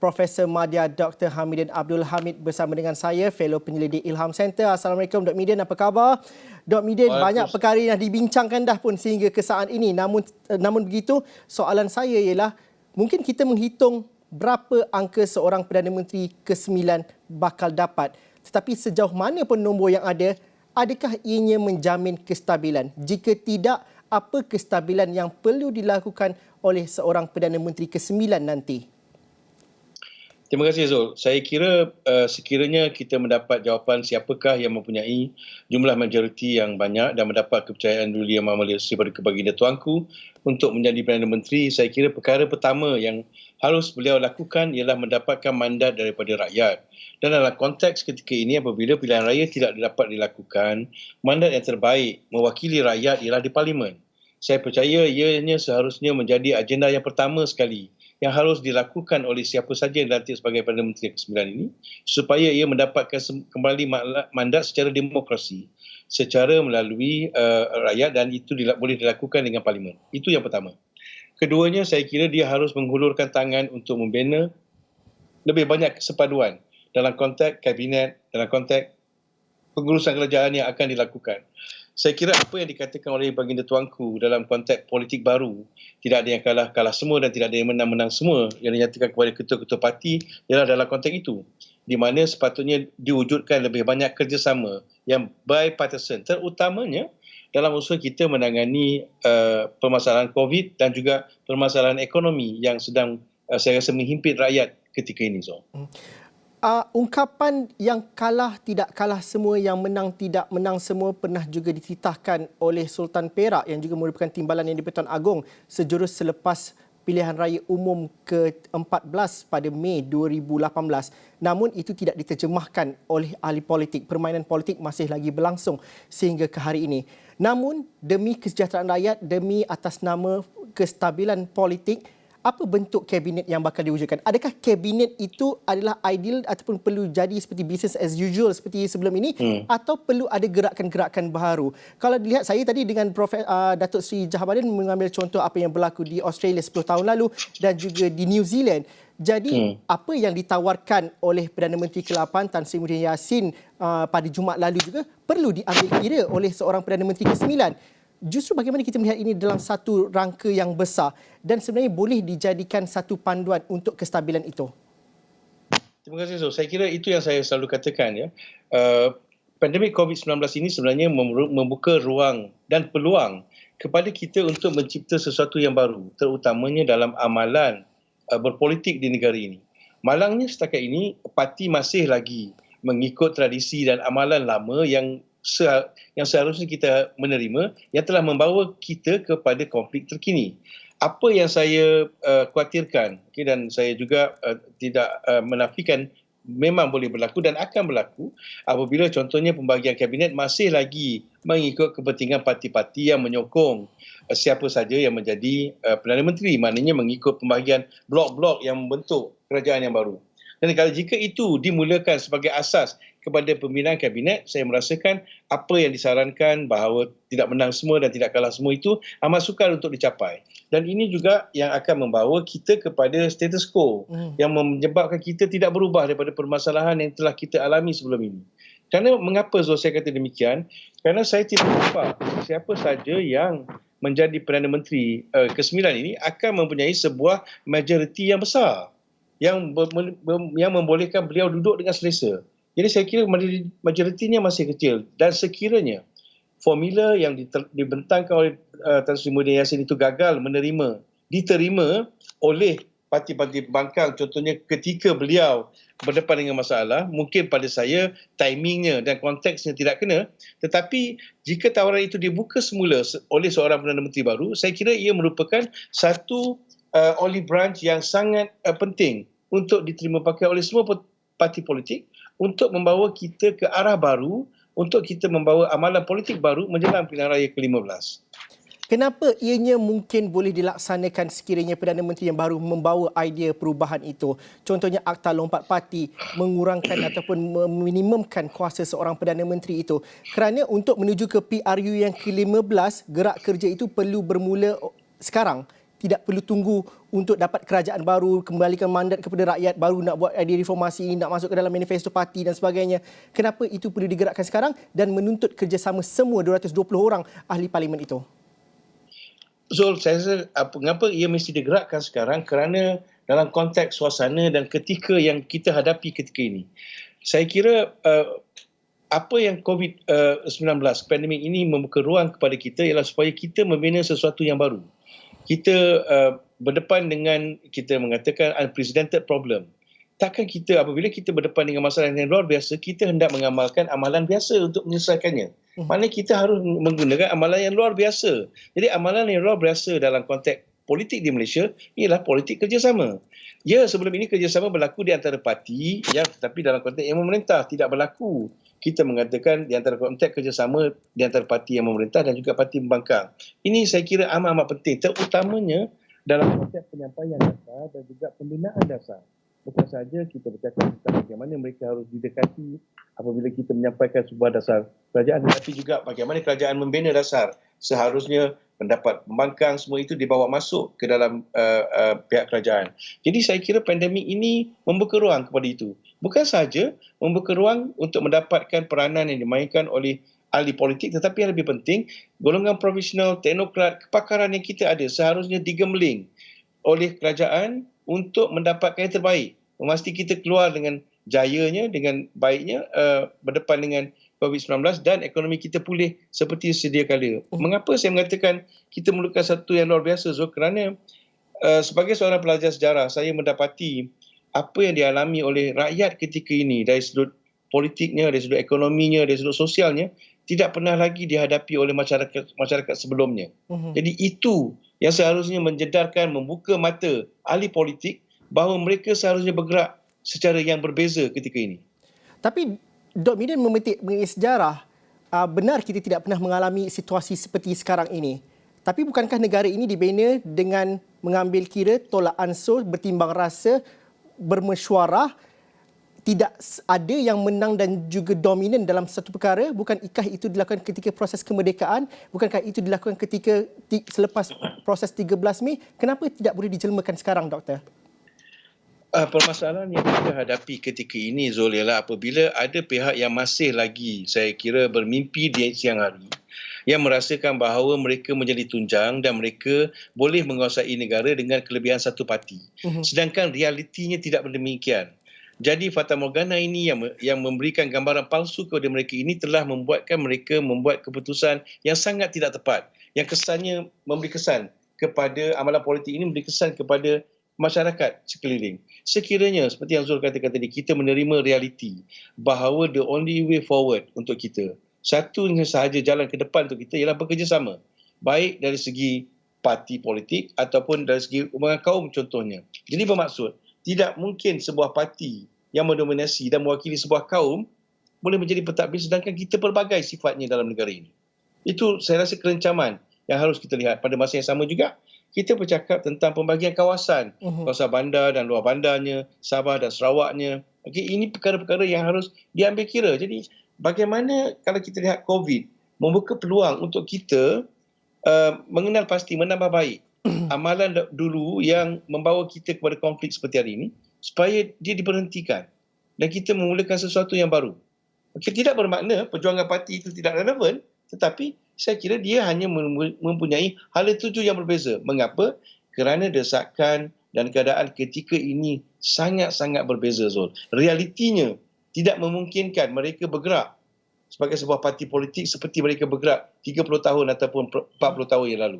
Profesor Madya Dr. Hamidin Abdul Hamid bersama dengan saya, Fellow Penyelidik Ilham Center. Assalamualaikum Dr. Midin, apa khabar? Dr. Midin, banyak perkara yang dibincangkan dah pun sehingga ke saat ini. Namun begitu, soalan saya ialah, mungkin kita menghitung berapa angka seorang Perdana Menteri ke-9 bakal dapat. Tetapi sejauh mana pun nombor yang ada, adakah ianya menjamin kestabilan? Jika tidak, apa kestabilan yang perlu dilakukan oleh seorang Perdana Menteri ke-9 nanti? Terima kasih Zul. Saya kira sekiranya kita mendapat jawapan siapakah yang mempunyai jumlah majoriti yang banyak dan mendapat kepercayaan Duli Yang Maha Malaysia daripada Baginda Tuanku untuk menjadi Perdana Menteri, saya kira perkara pertama yang harus beliau lakukan ialah mendapatkan mandat daripada rakyat. Dan dalam konteks ketika ini, apabila pilihan raya tidak dapat dilakukan, mandat yang terbaik mewakili rakyat ialah di Parlimen. Saya percaya ianya seharusnya menjadi agenda yang pertama sekali yang harus dilakukan oleh siapa saja yang dilantik sebagai Perdana Menteri ke-9 ini, supaya ia mendapatkan kembali mandat secara demokrasi, secara melalui rakyat, dan itu boleh dilakukan dengan Parlimen. Itu yang pertama. Keduanya, saya kira dia harus menghulurkan tangan untuk membina lebih banyak kesepaduan dalam konteks kabinet, dalam konteks pengurusan kerajaan yang akan dilakukan. Saya kira apa yang dikatakan oleh Baginda Tuanku dalam konteks politik baru, tidak ada yang kalah semua dan tidak ada yang menang semua, yang dinyatakan kepada ketua-ketua parti ialah dalam konteks itu, di mana sepatutnya diwujudkan lebih banyak kerjasama yang bipartisan, terutamanya dalam usaha kita menangani permasalahan COVID dan juga permasalahan ekonomi yang sedang saya rasa menghimpit rakyat ketika ini. Ungkapan yang kalah tidak kalah semua, yang menang tidak menang semua pernah juga dititahkan oleh Sultan Perak yang juga merupakan timbalan yang di-Pertuan Agong sejurus selepas pilihan raya umum ke-14 pada Mei 2018. Namun itu tidak diterjemahkan oleh ahli politik. Permainan politik masih lagi berlangsung sehingga ke hari ini. Namun demi kesejahteraan rakyat, demi atas nama kestabilan politik, apa bentuk kabinet yang bakal diwujudkan? Adakah kabinet itu adalah ideal ataupun perlu jadi seperti business as usual seperti sebelum ini, atau perlu ada gerakan-gerakan baru? Kalau dilihat, saya tadi dengan Datuk Seri Jahabaddin mengambil contoh apa yang berlaku di Australia 10 tahun lalu dan juga di New Zealand. Jadi apa yang ditawarkan oleh Perdana Menteri ke-8 Tan Sri Muhyiddin Yassin pada Jumaat lalu juga perlu diambil kira oleh seorang Perdana Menteri ke-9. Justru bagaimana kita melihat ini dalam satu rangka yang besar dan sebenarnya boleh dijadikan satu panduan untuk kestabilan itu? Terima kasih, Zul. Saya kira itu yang saya selalu katakan, ya. Pandemik COVID-19 ini sebenarnya membuka ruang dan peluang kepada kita untuk mencipta sesuatu yang baru, terutamanya dalam amalan berpolitik di negara ini. Malangnya setakat ini, parti masih lagi mengikut tradisi dan amalan lama yang seharusnya kita menerima, yang telah membawa kita kepada konflik terkini. Apa yang saya khawatirkan, dan saya juga tidak menafikan memang boleh berlaku dan akan berlaku apabila contohnya pembahagian kabinet masih lagi mengikut kepentingan parti-parti yang menyokong siapa saja yang menjadi Perdana Menteri, maknanya mengikut pembahagian blok-blok yang membentuk kerajaan yang baru. Dan kalau jika itu dimulakan sebagai asas kepada pembinaan kabinet, saya merasakan apa yang disarankan bahawa tidak menang semua dan tidak kalah semua itu amat sukar untuk dicapai. Dan ini juga yang akan membawa kita kepada status quo yang menyebabkan kita tidak berubah daripada permasalahan yang telah kita alami sebelum ini. Kerana mengapa Zul saya kata demikian? Kerana saya tidak nampak siapa saja yang menjadi Perdana Menteri ke-9 ini akan mempunyai sebuah majoriti yang besar yang membolehkan beliau duduk dengan selesa. Jadi saya kira majoritinya masih kecil, dan sekiranya formula yang dibentangkan oleh Tan Sri Muhyiddin Yassin itu gagal diterima oleh parti-parti pembangkang, contohnya ketika beliau berdepan dengan masalah, mungkin pada saya timingnya dan konteksnya tidak kena, tetapi jika tawaran itu dibuka semula oleh seorang Perdana Menteri baru, saya kira ia merupakan satu olive branch yang sangat penting untuk diterima pakai oleh semua parti politik untuk membawa kita ke arah baru, untuk kita membawa amalan politik baru menjelang pilihan raya ke-15. Kenapa ianya mungkin boleh dilaksanakan sekiranya Perdana Menteri yang baru membawa idea perubahan itu? Contohnya Akta Lompat Parti mengurangkan ataupun meminimumkan kuasa seorang Perdana Menteri itu. Kerana untuk menuju ke PRU yang ke-15, gerak kerja itu perlu bermula sekarang. tidak perlu tunggu untuk dapat kerajaan baru, kembalikan mandat kepada rakyat, baru nak buat idea reformasi, nak masuk ke dalam manifesto parti dan sebagainya. Kenapa itu perlu digerakkan sekarang dan menuntut kerjasama semua 220 orang ahli parlimen itu? Zul, saya rasa mengapa ia mesti digerakkan sekarang, kerana dalam konteks suasana dan ketika yang kita hadapi ketika ini. Saya kira apa yang COVID-19, pandemik ini membuka ruang kepada kita ialah supaya kita membina sesuatu yang baru. Kita berdepan dengan, kita mengatakan, unprecedented problem. Takkan kita, apabila kita berdepan dengan masalah yang luar biasa, kita hendak mengamalkan amalan biasa untuk menyelesaikannya. Maknanya kita harus menggunakan amalan yang luar biasa. Jadi amalan yang luar biasa dalam konteks politik di Malaysia ialah politik kerjasama. Ya, sebelum ini kerjasama berlaku di antara parti, ya, tetapi dalam konteks yang memerintah tidak berlaku. Kita mengatakan di antara konteks kerjasama di antara parti yang memerintah dan juga parti pembangkang. Ini saya kira amat-amat penting, terutamanya dalam konteks penyampaian dasar dan juga pembinaan dasar. Bukan sahaja kita bercakap tentang bagaimana mereka harus didekati apabila kita menyampaikan sebuah dasar kerajaan, tetapi juga bagaimana kerajaan membina dasar. Seharusnya pendapat pembangkang semua itu dibawa masuk ke dalam pihak kerajaan. Jadi saya kira pandemik ini membuka ruang kepada itu. Bukan sahaja membuka ruang untuk mendapatkan peranan yang dimainkan oleh ahli politik, tetapi yang lebih penting, golongan profesional, teknokrat, kepakaran yang kita ada seharusnya digemling oleh kerajaan untuk mendapatkan yang terbaik. Memastikan kita keluar dengan jayanya, dengan baiknya, berdepan dengan COVID-19 dan ekonomi kita pulih seperti sedia kala. Mengapa saya mengatakan kita memerlukan satu yang luar biasa, Zul? Kerana sebagai seorang pelajar sejarah, saya mendapati apa yang dialami oleh rakyat ketika ini dari sudut politiknya, dari sudut ekonominya, dari sudut sosialnya, tidak pernah lagi dihadapi oleh masyarakat sebelumnya. Jadi itu yang seharusnya menjedarkan, membuka mata ahli politik bahawa mereka seharusnya bergerak secara yang berbeza ketika ini. Tapi Dr. Midan memetik mengenai sejarah, benar kita tidak pernah mengalami situasi seperti sekarang ini. Tapi bukankah negara ini dibina dengan mengambil kira tolak ansur, bertimbang rasa, bermesyuarah, tidak ada yang menang dan juga dominan dalam satu perkara? Bukankah itu dilakukan ketika proses kemerdekaan? Bukankah itu dilakukan ketika selepas proses 13 Mei? Kenapa tidak boleh dijelmakan sekarang, Doktor? Permasalahan yang kita hadapi ketika ini, Zul, ialah apabila ada pihak yang masih lagi, saya kira, bermimpi di siang hari, yang merasakan bahawa mereka menjadi tunjang dan mereka boleh menguasai negara dengan kelebihan satu parti. Sedangkan realitinya tidak demikian. Jadi Fata Morgana ini yang memberikan gambaran palsu kepada mereka ini telah membuatkan mereka membuat keputusan yang sangat tidak tepat. Yang kesannya memberi kesan kepada amalan politik ini, memberi kesan kepada masyarakat sekeliling. Sekiranya seperti yang Zul katakan tadi, kita menerima realiti bahawa the only way forward untuk kita, satunya sahaja jalan ke depan untuk kita ialah bekerjasama. Baik dari segi parti politik ataupun dari segi umumkan kaum contohnya. Jadi bermaksud, tidak mungkin sebuah parti yang mendominasi dan mewakili sebuah kaum boleh menjadi pentadbir sedangkan kita pelbagai sifatnya dalam negara ini. Itu saya rasa kerencaman yang harus kita lihat. Pada masa yang sama juga, kita bercakap tentang pembagian kawasan, kawasan bandar dan luar bandarnya, Sabah dan Sarawaknya. Okay, ini perkara-perkara yang harus diambil kira. Jadi bagaimana kalau kita lihat COVID membuka peluang untuk kita mengenal pasti, menambah baik amalan dulu yang membawa kita kepada konflik seperti hari ini, supaya dia diberhentikan dan kita memulakan sesuatu yang baru. Okay, tidak bermakna perjuangan parti itu tidak relevan, tetapi saya kira dia hanya mempunyai hala tuju yang berbeza. Mengapa? Kerana desakan dan keadaan ketika ini sangat-sangat berbeza, Zul. Realitinya tidak memungkinkan mereka bergerak sebagai sebuah parti politik seperti mereka bergerak 30 tahun ataupun 40 tahun yang lalu.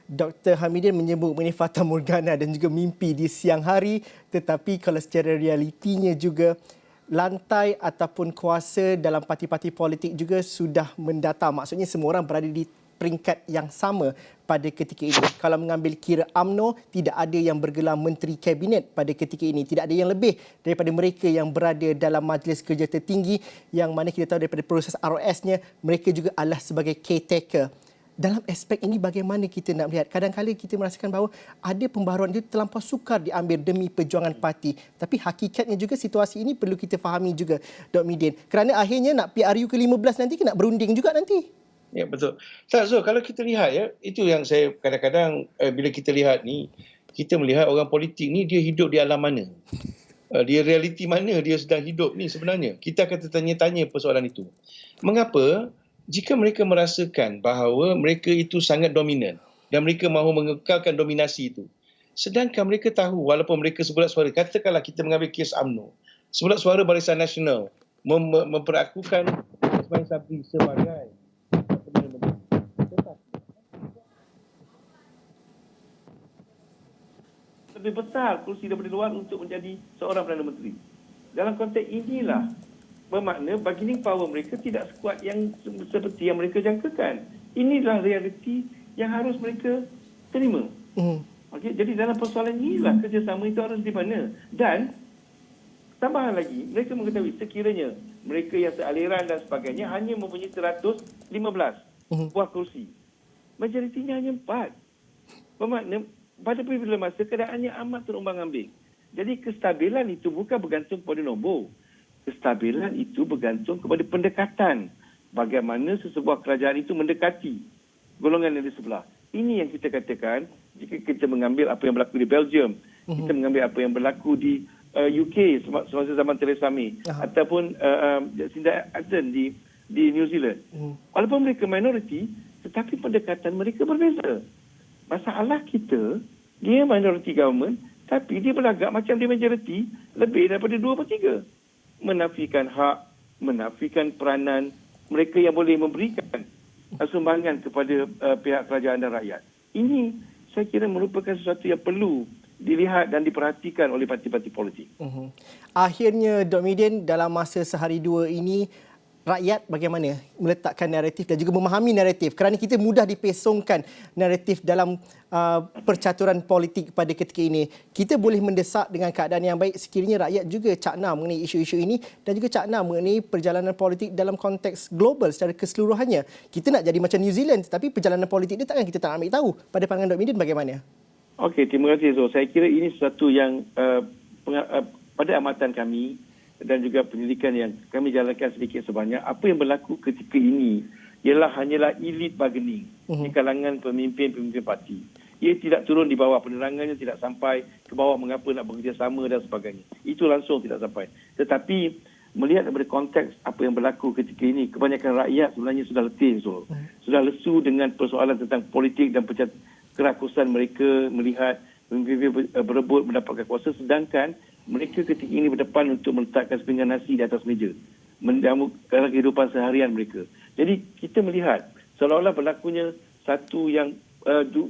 Dr. Hamidin menyebut mengenai Fata Morgana dan juga mimpi di siang hari, tetapi kalau secara realitinya juga lantai ataupun kuasa dalam parti-parti politik juga sudah mendata. Maksudnya semua orang berada di peringkat yang sama pada ketika ini. Kalau mengambil kira UMNO, tidak ada yang bergelar menteri kabinet pada ketika ini. Tidak ada yang lebih daripada mereka yang berada dalam majlis kerja tertinggi, yang mana kita tahu daripada proses ROS-nya, mereka juga adalah sebagai caretaker. Dalam aspek ini bagaimana kita nak melihat? Kadang-kadang kita merasakan bahawa ada pembaharuan itu terlampau sukar diambil demi perjuangan parti. Tapi hakikatnya juga situasi ini perlu kita fahami juga, Dr. Midin. Kerana akhirnya nak PRU ke-15 nanti, nak berunding juga nanti. Ya, betul. Tak, Zul, kalau kita lihat ya, itu yang saya kadang-kadang bila kita lihat ni, kita melihat orang politik ni dia hidup di alam mana? Dia realiti mana dia sedang hidup ni sebenarnya? Kita akan tertanya-tanya persoalan itu. Mengapa jika mereka merasakan bahawa mereka itu sangat dominan dan mereka mahu mengekalkan dominasi itu, sedangkan mereka tahu walaupun mereka sebulat suara, katakanlah kita mengambil kes UMNO, sebulat suara Barisan Nasional memperakukan Ismail Sabri sebagai Perdana Menteri. Lebih besar kursi daripada luar untuk menjadi seorang Perdana Menteri. Dalam konteks inilah bermakna bargaining power mereka tidak sekuat yang seperti yang mereka jangkakan. Inilah realiti yang harus mereka terima. Okey, jadi dalam persoalan inilah kerjasama itu harus di mana. Dan tambahan lagi, mereka mengetahui sekiranya mereka yang sealiran dan sebagainya hanya mempunyai 115 buah kursi. Majoritinya hanya 4. Bermakna pada bila masa keadaannya amat terumbang-ambing. Jadi kestabilan itu bukan bergantung kepada nombor. Kestabilan itu bergantung kepada pendekatan. Bagaimana sesebuah kerajaan itu mendekati golongan yang di sebelah. Ini yang kita katakan jika kita mengambil apa yang berlaku di Belgium, kita mengambil apa yang berlaku di UK semasa zaman Theresa May, ataupun Jacinda Ardern di New Zealand. Walaupun mereka minoriti, tetapi pendekatan mereka berbeza. Masalah kita, dia minority government, tapi dia berlagak macam dia majority lebih daripada 2/3. Menafikan hak, menafikan peranan mereka yang boleh memberikan sumbangan kepada pihak kerajaan dan rakyat. Ini saya kira merupakan sesuatu yang perlu dilihat dan diperhatikan oleh parti-parti politik. Akhirnya, Dr. Midin, dalam masa sehari dua ini, rakyat bagaimana meletakkan naratif dan juga memahami naratif, kerana kita mudah dipesongkan naratif dalam percaturan politik pada ketika ini. Kita boleh mendesak dengan keadaan yang baik sekiranya rakyat juga cakna mengenai isu-isu ini dan juga cakna mengenai perjalanan politik dalam konteks global secara keseluruhannya. Kita nak jadi macam New Zealand, tetapi perjalanan politik dia takkan kita tak ambil tahu. Pada pandangan Dr. Midin bagaimana? Okey, terima kasih Zul. Saya kira ini sesuatu yang pada amatan kami dan juga penyelidikan yang kami jalankan sedikit sebanyak, apa yang berlaku ketika ini ialah hanyalah elite bargaining di kalangan pemimpin-pemimpin parti. Ia tidak turun di bawah, penerangannya tidak sampai ke bawah mengapa nak bekerjasama dan sebagainya. Itu langsung tidak sampai. Tetapi melihat daripada konteks apa yang berlaku ketika ini, kebanyakan rakyat sebenarnya sudah letih, Zul. Sudah lesu dengan persoalan tentang politik dan kerakusan mereka melihat pemimpin berebut mendapatkan kuasa, sedangkan mereka ketika ini berdepan untuk meletakkan sepinggan nasi di atas meja, menjamu kehidupan seharian mereka. Jadi kita melihat seolah-olah berlakunya satu yang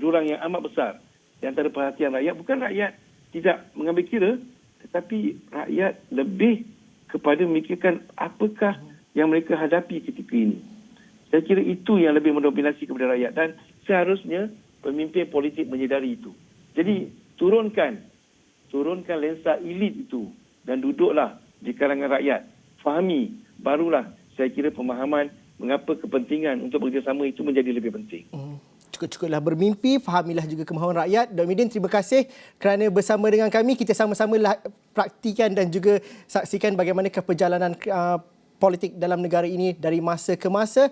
jurang yang amat besar di antara perhatian rakyat. Bukan rakyat tidak mengambil kira, tetapi rakyat lebih kepada memikirkan apakah yang mereka hadapi ketika ini. Saya kira itu yang lebih mendominasi kepada rakyat dan seharusnya pemimpin politik menyedari itu. Jadi turunkan lensa elit itu dan duduklah di kalangan rakyat. Fahami, barulah saya kira pemahaman mengapa kepentingan untuk bekerjasama itu menjadi lebih penting. Cukup-cukuplah bermimpi, fahamilah juga kemahuan rakyat. Dr. Midin, terima kasih kerana bersama dengan kami. Kita sama-sama praktikan dan juga saksikan bagaimana perjalanan politik dalam negara ini dari masa ke masa.